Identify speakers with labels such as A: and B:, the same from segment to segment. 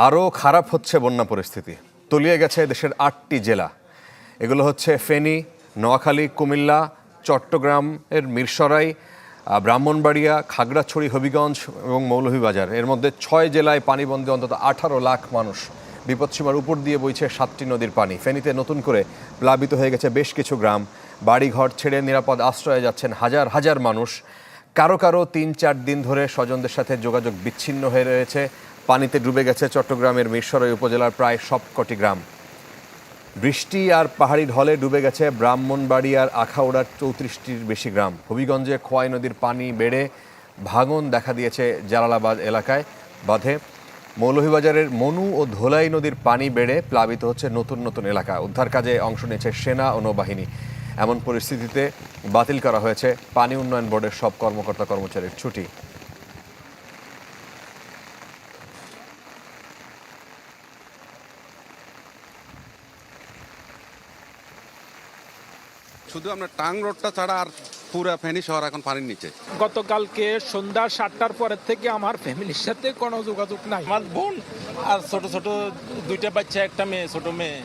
A: আরও খারাপ হচ্ছে বন্যা পরিস্থিতি। তলিয়ে গেছে দেশের ৮টি জেলা। এগুলো হচ্ছে ফেনী, নোয়াখালী, কুমিল্লা, চট্টগ্রামের মিরসরাই, ব্রাহ্মণবাড়িয়া, খাগড়াছড়ি, হবিগঞ্জ এবং মৌলভীবাজার। এর মধ্যে ৬ জেলায় পানিবন্দী অন্তত ১৮ লাখ মানুষ। বিপদসীমার উপর দিয়ে বইছে ৭টি নদীর পানি। ফেনীতে নতুন করে প্লাবিত হয়ে গেছে বেশ কিছু গ্রাম। বাড়িঘর ছেড়ে নিরাপদ আশ্রয়ে যাচ্ছেন হাজার হাজার মানুষ। কারো কারো ৩-৪ দিন ধরে স্বজনদের সাথে যোগাযোগ বিচ্ছিন্ন হয়ে রয়েছে। পানিতে ডুবে গেছে চট্টগ্রামের মিরসরাই উপজেলার প্রায় সবকটি গ্রাম। বৃষ্টি আর পাহাড়ি ঢলে ডুবে গেছে ব্রাহ্মণবাড়িয়ার আখাউড়ার ৩৪টির বেশি গ্রাম। হবিগঞ্জে খোয়াই নদীর পানি বেড়ে ভাঙন দেখা দিয়েছে জালালাবাদ এলাকায় বাঁধে। মৌলভীবাজারের মনু ও ধোলাই নদীর পানি বেড়ে প্লাবিত হচ্ছে নতুন নতুন এলাকা। উদ্ধার কাজে অংশ নিয়েছে সেনা ও নৌবাহিনী। এমন পরিস্থিতিতে বাতিল করা হয়েছে পানি উন্নয়ন বোর্ডের সব কর্মকর্তা কর্মচারীর ছুটি।
B: শুধু আমরা টাং রোডটা ছাড়া আর পুরো ফেনী শহর এখন পানির নিচে।
C: গতকালকে সন্ধ্যা ৭টার পরের থেকে আমার ফ্যামিলির সাথে কোনো যোগাযোগ নাই।
D: আমার বোন আর ছোট ছোট দুইটা বাচ্চা, একটা মেয়ে, ছোট মেয়ে।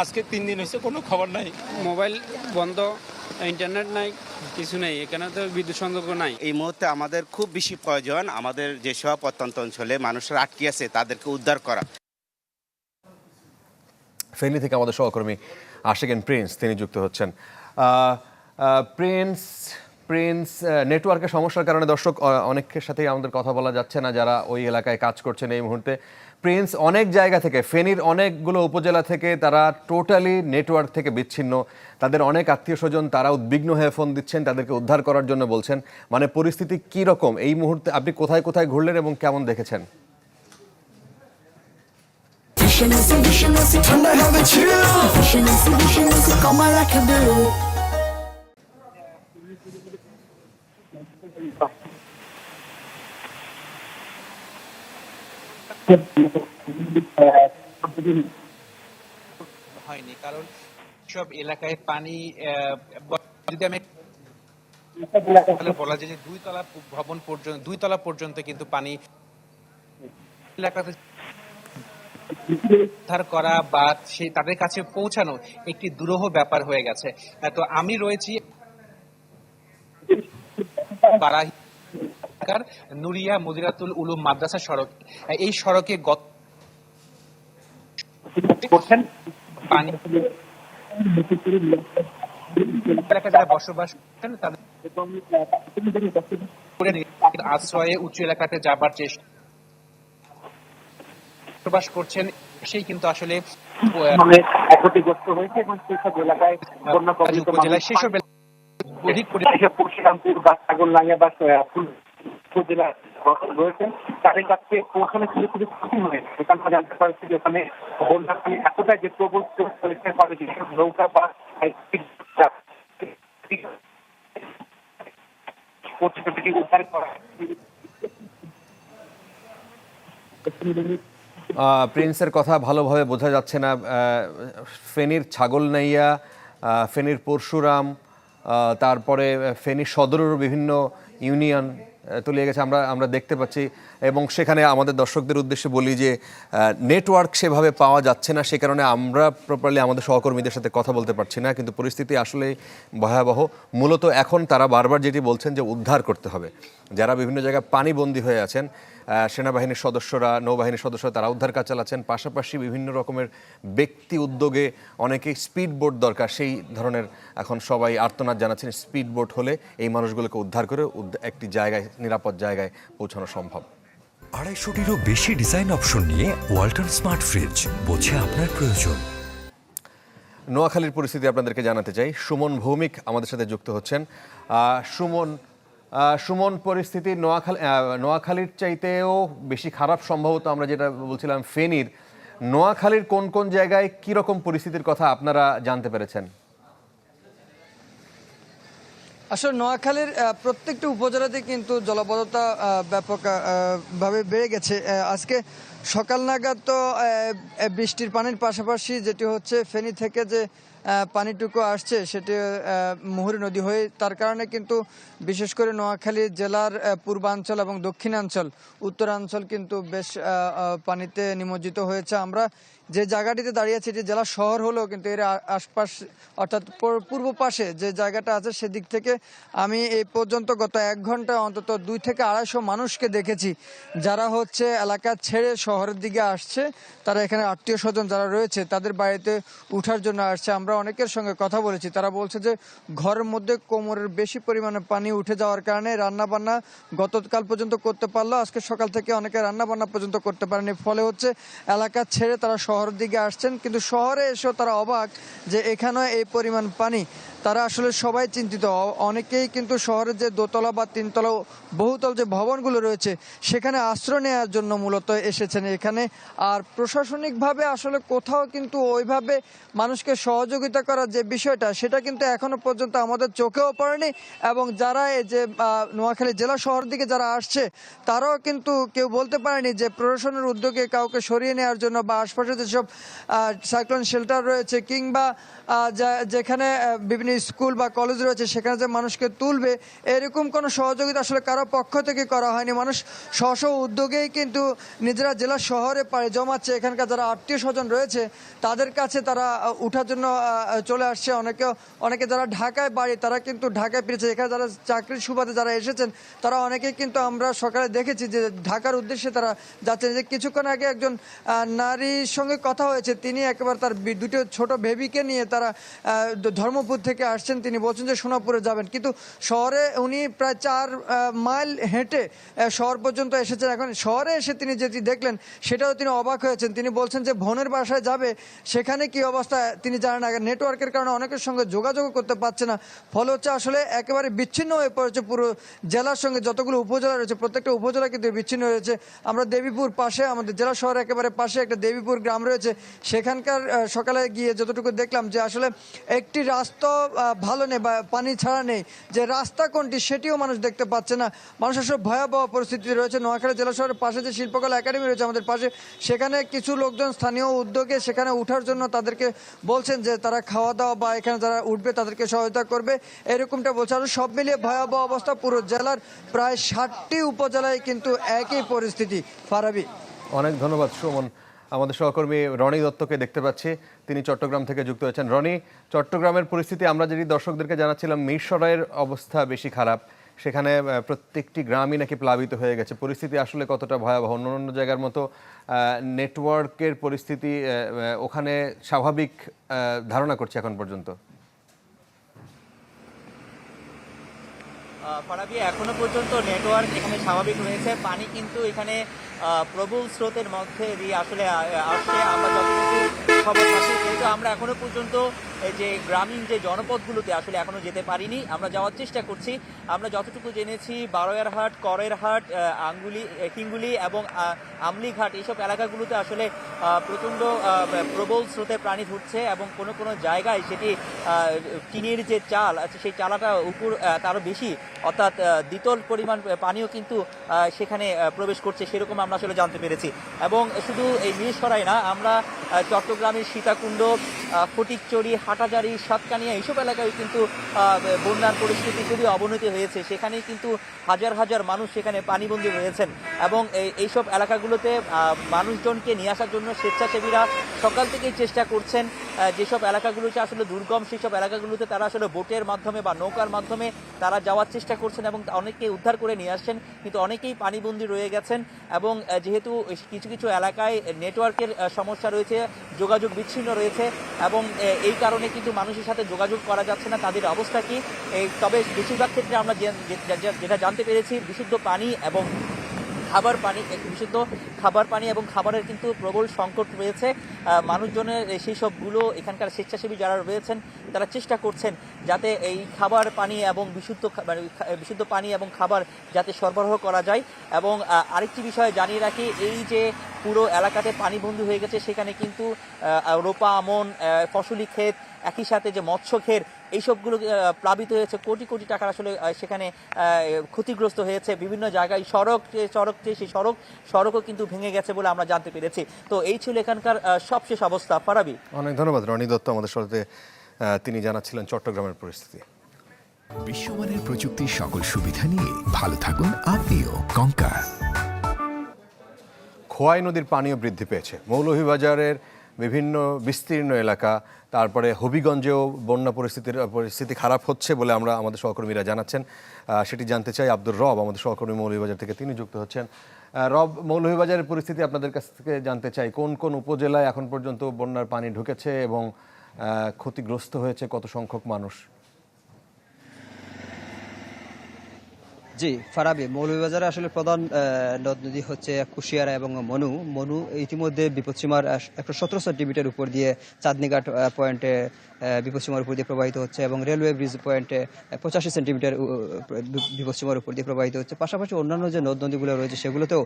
D: আজকে 3 দিন হয়েছে, কোনো খবর নাই।
E: মোবাইল বন্ধ, ইন্টারনেট নাই, কিছু নেই। এখানে তো বিদ্যুৎ সংযোগ নাই।
F: এই মুহূর্তে আমাদের খুব বেশি প্রয়োজন আমাদের যেসব প্রত্যন্ত অঞ্চলে মানুষরা আটকে আছে তাদেরকে উদ্ধার করা।
A: ফেনী থেকে আমাদের সহকর্মী আশিকিন প্রিন্স তিনি যুক্ত হচ্ছেন। প্রিন্স নেটওয়ার্কের সমস্যার কারণে দর্শক অনেকের সাথেই আমাদের কথা বলা যাচ্ছে না যারা ওই এলাকায় কাজ করছেন এই মুহূর্তে। প্রিন্স, অনেক জায়গা থেকে ফেনীর অনেকগুলো উপজেলা থেকে তারা টোটালি নেটওয়ার্ক থেকে বিচ্ছিন্ন। তাদের অনেক আত্মীয় স্বজন তারা উদ্বিগ্ন হয়ে ফোন দিচ্ছেন, তাদেরকে উদ্ধার করার জন্য বলছেন। মানে পরিস্থিতি কী রকম এই মুহূর্তে? আপনি কোথায় কোথায় ঘুরলেন এবং কেমন দেখেছেন?
G: হয়নি, কারণ সব এলাকায় পানি যদি আমি বলা যায় যে 2 তলা ভবন পর্যন্ত 2 তলা পর্যন্ত কিন্তু পানি এলাকাতে উদ্ধার করা বা সেই তাদের কাছে পৌঁছানো একটি দুরূহ ব্যাপার হয়ে গেছে। তো আমি রয়েছি বারাহি নুরিয়া মদিরাতুল উলুম মাদ্রাসা সড়ক। এই সড়কে পানি এলাকায় যারা বসবাস করছেন তাদের আশ্রয়ে উঁচু এলাকাতে যাবার চেষ্টা বসবাস করছেন। সেই কিন্তু আসলে
H: ক্ষতিগ্রস্ত হয়েছে এবং সেসব এলাকায় বন্যা কবলিত
G: উপজেলায় সেসব অধিক
H: পরিশ্রামপুর বা ছাগলনাইয়া বা উপজেলা রয়েছেন তাদের কাছে পৌঁছানো ছিল খুবই কঠিন হয়েছে। সেখান থেকে জানতে পারছি যে ওখানে বন্যা পানি এতটাই যে প্রবল পরিষ্কার করে যেসব নৌকা বা উদ্ধার করা।
A: প্রিন্সের কথা ভালোভাবে বোঝা যাচ্ছে না। ফেনীর ছাগলনাইয়া, ফেনীর পরশুরাম, তারপরে ফেনীর সদরেরও বিভিন্ন ইউনিয়ন তলিয়ে গেছে আমরা দেখতে পাচ্ছি। এবং সেখানে আমাদের দর্শকদের উদ্দেশ্যে বলি যে নেটওয়ার্ক সেভাবে পাওয়া যাচ্ছে না, সে কারণে আমরা প্রপারলি আমাদের সহকর্মীদের সাথে কথা বলতে পারছি না। কিন্তু পরিস্থিতি আসলে ভয়াবহ। মূলত এখন তারা বারবার যেটি বলছেন যে উদ্ধার করতে হবে। যারা বিভিন্ন জায়গায় পানিবন্দী হয়ে আছেন, সেনাবাহিনীর সদস্যরা, নৌবাহিনীর সদস্যরা তারা উদ্ধার কাজ চালাচ্ছেন। পাশাপাশি বিভিন্ন রকমের ব্যক্তি উদ্যোগে অনেকেই স্পিড বোট দরকার, সেই ধরনের এখন সবাই আর্তনাদ জানাচ্ছেন। স্পিড বোট হলে এই মানুষগুলোকে উদ্ধার করে একটি জায়গায়, নিরাপদ জায়গায় পৌঁছানো সম্ভব।
I: 250টিরও বেশি ডিজাইন অপশন নিয়ে ওয়ালটন স্মার্ট ফ্রিজ, বোঝে আপনার প্রয়োজন।
A: নোয়াখালীর পরিস্থিতি আপনাদেরকে জানাতে চাই। সুমন ভৌমিক আমাদের সাথে যুক্ত হচ্ছেন। সুমন, পরিস্থিতি নোয়াখালীর চাইতেও বেশি খারাপ সম্ভবত, আমরা যেটা বলছিলাম ফেনীর। নোয়াখালীর কোন কোন জায়গায় কি রকম পরিস্থিতির কথা আপনারা জানতে পেরেছেন?
J: আসলে নোয়াখালীর প্রত্যেকটি উপজেলাতে কিন্তু জলাবদ্ধতা ব্যাপকভাবে বেড়ে গেছে। আজকে সকাল নাগাদ তো বৃষ্টির পানির পাশাপাশি যেটি হচ্ছে ফেনী থেকে যে পানিটুকু আসছে সেটি মুহুরী নদী হয়ে, তার কারণে কিন্তু বিশেষ করে নোয়াখালী জেলার পূর্বাঞ্চল এবং দক্ষিণাঞ্চল, উত্তরাঞ্চল কিন্তু বেশ পানিতে নিমজ্জিত হয়েছে। আমরা যে জায়গাটিতে দাঁড়িয়ে আছি এটি জেলা শহর হলেও কিন্তু এর আশপাশ অর্থাৎ পূর্ব পাশে যে জায়গাটা আছে সেদিক থেকে আমি এই পর্যন্ত গত 1 ঘন্টায় অন্তত 2 থেকে 250 মানুষকে দেখেছি যারা হচ্ছে এলাকা ছেড়ে শহরের দিকে আসছে। তারা এখানে আত্মীয় স্বজন যারা রয়েছে তাদের বাড়িতে উঠার জন্য আসছে। আমরা অনেকের সঙ্গে কথা বলেছি, তারা বলছে যে ঘরের মধ্যে কোমরের বেশি পরিমাণে পানি উঠে যাওয়ার কারণে রান্নাবান্না গতকাল পর্যন্ত করতে পারলো, আজকে সকাল থেকে অনেকে রান্নাবান্না পর্যন্ত করতে পারেনি। ফলে হচ্ছে এলাকা ছেড়ে তারা শহরের দিকে আসছেন, কিন্তু শহরে এসেও তারা অবাক যে এখানে এই পরিমাণ পানি। তারা আসলে সবাই চিন্তিত। অনেকেই কিন্তু শহরের যে দোতলা বা তিনতলা বহুতল যে ভবনগুলো রয়েছে সেখানে আশ্রয় নেওয়ার জন্য মূলত এসেছেন এখানে। আর প্রশাসনিকভাবে আসলে কোথাও কিন্তু ওইভাবে মানুষকে সহযোগিতা করার যে বিষয়টা সেটা কিন্তু এখনো পর্যন্ত আমাদের চোখেও পড়েনি। এবং যারা এই যে নোয়াখালী জেলা শহর দিকে যারা আসছে তারাও কিন্তু কেউ বলতে পারেনি যে প্রশাসনের উদ্যোগে কাউকে সরিয়ে নেওয়ার জন্য বা আশপাশে যেসব সাইক্লোন শেল্টার রয়েছে কিংবা যেখানে বিভিন্ন স্কুল বা কলেজ রয়েছে সেখানে যে মানুষকে তুলবে এরকম কোনো সহযোগিতা আসলে কারো পক্ষ থেকে করা হয়নি। মানুষ স্ব উদ্যোগেই কিন্তু নিজেরা জেলা শহরে পাড়ি জমাচ্ছে। এখানকার যারা আত্মীয় স্বজন রয়েছে তাদের কাছে তারা উঠার জন্য চলে আসছে। অনেকে যারা ঢাকায় বাড়ি তারা কিন্তু ঢাকায় ফিরেছে। এখানে যারা চাকরির সুবাদে যারা এসেছেন তারা অনেকেই কিন্তু আমরা সকালে দেখেছি যে ঢাকার উদ্দেশ্যে তারা যাচ্ছেন। যে কিছুক্ষণ আগে একজন নারীর সঙ্গে কথা হয়েছে, তিনি একেবারে তার 2টো ছোট বেবিকে নিয়ে তারা ধর্মপুর থেকে আসছেন। তিনি বলছেন যে সোনাপুরে যাবেন, কিন্তু শহরে উনি প্রায় 4 মাইল হেঁটে শহর পর্যন্ত এসেছেন। এখন শহরে এসে তিনি যেটি দেখলেন সেটাও তিনি অবাক হয়েছেন। তিনি বলছেন যে বোনের বাসায় যাবে, সেখানে কি অবস্থা তিনি জানেন না। নেটওয়ার্কের কারণে অনেকের সঙ্গে যোগাযোগ করতে পারছে না। ফলে হচ্ছে আসলে একেবারে বিচ্ছিন্ন হয়ে পড়েছে পুরো জেলার সঙ্গে। যতগুলো উপজেলা রয়েছে প্রত্যেকটা উপজেলা কিন্তু বিচ্ছিন্ন হয়েছে। আমরা দেবীপুর পাশে, আমাদের জেলা শহরের একেবারে পাশে একটা দেবীপুর গ্রাম রয়েছে, সেখানকার সকালে গিয়ে যতটুকু দেখলাম যে আসলে একটি রাস্তা ভালো নেই বা পানি ছাড়া নেই, যে রাস্তা কোনটি সেটিও মানুষ দেখতে পাচ্ছে না। মানুষ আসলে ভয়াবহ পরিস্থিতি রয়েছে। নোয়াখালী জেলা শহরের পাশে যে শিল্পকলা একাডেমি রয়েছে আমাদের পাশে, সেখানে কিছু লোকজন স্থানীয় উদ্যোগে সেখানে উঠার জন্য তাদেরকে বলছেন যে তারা খাওয়া দাওয়া বা এখানে যারা উঠবে তাদেরকে সহায়তা করবে, এরকমটা বলছে। আর সব মিলিয়ে ভয়াবহ অবস্থা। পুরো জেলার প্রায় 60টি উপজেলায় কিন্তু একই পরিস্থিতি। ফারাবি,
A: অনেক ধন্যবাদ সুমন। আমাদের সহকর্মী রনি দত্তকে দেখতে পাচ্ছি, তিনি চট্টগ্রাম থেকে যুক্ত হয়েছেন। রনি, চট্টগ্রামের পরিস্থিতি আমরা যদি দর্শকদেরকে জানাচ্ছিলাম, মিরসরাইয়ের অবস্থা বেশি খারাপ, সেখানে প্রত্যেকটি গ্রামই নাকি প্লাবিত হয়ে গেছে। পরিস্থিতি আসলে কতটা ভয়াবহ? অন্য জায়গার মতো নেটওয়ার্কের পরিস্থিতি ওখানে স্বাভাবিক ধারণা করছে এখন পর্যন্ত?
K: ফারাবি, এখনো পর্যন্ত নেটওয়ার্ক এখানে স্বাভাবিক রয়েছে। পানি কিন্তু এখানে প্রবল স্রোতের মধ্যে দিয়ে আসলে আসছে। আমরা যতটুকু খবর পাচ্ছি, কিন্তু আমরা এখনো পর্যন্ত এই যে গ্রামীণ যে জনপদগুলোতে আসলে এখনো যেতে পারিনি। আমরা যাওয়ার চেষ্টা করছি। আমরা যতটুকু জেনেছি বারোয়ারহাট, করেরহাট, হিঙ্গুলি এবং আমলিঘাট এইসব এলাকাগুলোতে আসলে প্রচণ্ড প্রবল স্রোতে পানি ধরছে এবং কোনো কোনো জায়গায় সেটি টিনের যে চাল আছে সেই চালাটা উপর তারও বেশি, অর্থাৎ দ্বিতল পরিমাণ পানিও কিন্তু সেখানে প্রবেশ করছে, সেরকম আমরা আসলে জানতে পেরেছি। এবং শুধু এই মিরসরাই না, আমরা চট্টগ্রামের সীতাকুণ্ড, ফটিকচুরি, হাটাজারি, সাতকানিয়া এইসব এলাকায় কিন্তু বন্যার পরিস্থিতি খুবই অবনতি হয়েছে। সেখানেই কিন্তু হাজার হাজার মানুষ সেখানে পানিবন্দী হয়েছেন। এবং এইসব এলাকাগুলোতে মানুষজনকে নিয়ে আসার জন্য স্বেচ্ছাসেবীরা সকাল থেকেই চেষ্টা করছেন। যেসব এলাকাগুলোতে আসলে দুর্গম সেই সব এলাকাগুলোতে তারা আসলে বোটের মাধ্যমে বা নৌকার মাধ্যমে তারা যাওয়ার চেষ্টা করছেন এবং অনেককে উদ্ধার করে নিয়ে আসছেন, কিন্তু অনেকেই পানিবন্দী রয়ে গেছেন। এবং যেহেতু কিছু কিছু এলাকায় নেটওয়ার্কের সমস্যা রয়েছে, যোগাযোগ বিচ্ছিন্ন রয়েছে এবং এই কারণে কিন্তু মানুষের সাথে যোগাযোগ করা যাচ্ছে না। তাদের অবস্থা কি? তবে বেশিরভাগ ক্ষেত্রে আমরা যেটা জানতে পেরেছি, বিশুদ্ধ পানি এবং খাবার পানি, বিশুদ্ধ খাবার পানি এবং খাবারের কিন্তু প্রবল সংকট রয়েছে। মানুষজনের সেই সবগুলো এখানকার স্বেচ্ছাসেবী যারা রয়েছেন তারা চেষ্টা করছেন যাতে এই খাবার পানি এবং বিশুদ্ধ পানি এবং খাবার যাতে সরবরাহ করা যায়। এবং আরেকটি বিষয় জানিয়ে রাখি, এই যে পুরো এলাকাতে পানিবন্দী হয়ে গেছে, সেখানে কিন্তু রোপা আমন, ফসলি ক্ষেত, একই সাথে যে মৎস্য ক্ষেত এইসবগুলো প্লাবিত হয়েছে, কোটি কোটি টাকার আসলে সেখানে ক্ষতিগ্রস্ত হয়েছে। বিভিন্ন জায়গায় সেই সড়কও কিন্তু ভেঙে গেছে বলে আমরা জানতে পেরেছি। তো এই ছিল এখানকার সবশেষ অবস্থা। ফারাবি,
A: অনেক ধন্যবাদ রনি দত্ত আমাদের সাথে, তিনি জানাচ্ছিলেন চট্টগ্রামের পরিস্থিতি।
I: বিশ্বমানের প্রযুক্তির সকল সুবিধা নিয়ে ভালো থাকুন আপনিও। কঙ্কার।
A: খোয়াই নদীর পানিও বৃদ্ধি পেয়েছে। মৌলভীবাজারের বিভিন্ন বিস্তীর্ণ এলাকা, তারপরে হবিগঞ্জেও বন্যা পরিস্থিতি খারাপ হচ্ছে বলে আমাদের সহকর্মীরা জানাচ্ছেন। সেটি জানতে চাই আব্দুর রব আমাদের সহকর্মী মৌলভীবাজার থেকে, তিনি যুক্ত হচ্ছেন। রব, মৌলভীবাজারের পরিস্থিতি আপনাদের কাছ থেকে জানতে চাই, কোন কোন উপজেলায় এখন পর্যন্ত বন্যার পানি ঢুকেছে এবং ক্ষতিগ্রস্ত হয়েছে কত সংখ্যক মানুষ?
L: জি ফারাবি, মৌলভীবাজারে আসলে প্রধান নদ নদী হচ্ছে কুশিয়ারা এবং মনু ইতিমধ্যে বিপদসীমার 117 সেন্টিমিটার উপর দিয়ে চাঁদনীঘাট পয়েন্টে বিপদসীমার উপর দিয়ে প্রবাহিত হচ্ছে এবং রেলওয়ে ব্রিজ পয়েন্টে 85 সেন্টিমিটার বিপদসীমার উপর দিয়ে প্রবাহিত হচ্ছে। পাশাপাশি অন্যান্য যে নদ নদীগুলো রয়েছে সেগুলোতেও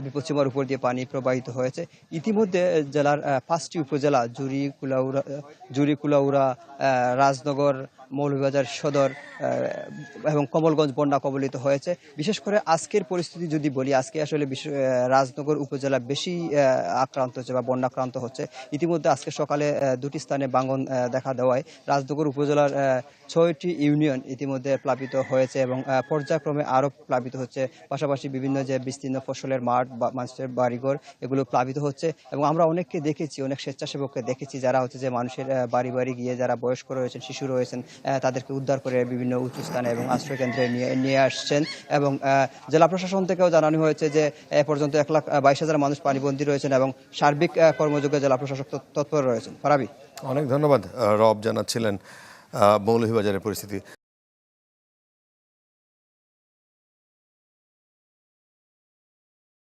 L: বিপদসীমার উপর দিয়ে পানি প্রবাহিত হয়েছে। ইতিমধ্যে জেলার 5টি উপজেলা জুরি, কুলাউড়া, রাজনগর, মৌলভীবাজার সদর এবং কমলগঞ্জ বন্যা কবলিত হয়েছে। বিশেষ করে আজকের পরিস্থিতি যদি বলি, আজকে আসলে রাজনগর উপজেলা বেশি আক্রান্ত হচ্ছে বা বন্যাক্রান্ত হচ্ছে। ইতিমধ্যে আজকে সকালে 2টি স্থানে ভাঙন দেখা দেওয়ায় রাজনগর উপজেলার 6টি ইউনিয়ন ইতিমধ্যে প্লাবিত হয়েছে এবং পর্যায়ক্রমে আরও প্লাবিত হচ্ছে। পাশাপাশি বিভিন্ন যে বিস্তীর্ণ ফসলের মাঠ বা মানুষের বাড়িঘর এগুলো প্লাবিত হচ্ছে এবং আমরা অনেককে দেখেছি, অনেক স্বেচ্ছাসেবককে দেখেছি যারা হচ্ছে যে মানুষের বাড়ি বাড়ি গিয়ে যারা বয়স্ক রয়েছেন, শিশু রয়েছেন, তাদেরকে উদ্ধার করে বিভিন্ন উঁচু স্থানে এবং আশ্রয়কেন্দ্রে নিয়ে আসছেন। এবং জেলা প্রশাসন থেকেও জানানো হয়েছে যে এ পর্যন্ত 1,22,000 মানুষ পানিবন্দী রয়েছেন এবং সার্বিক কর্মযোগ্য জেলা প্রশাসক তৎপর রয়েছেন। ফারাবি,
A: অনেক ধন্যবাদ রব, জানাচ্ছিলেন মৌলভীবাজারের পরিস্থিতি।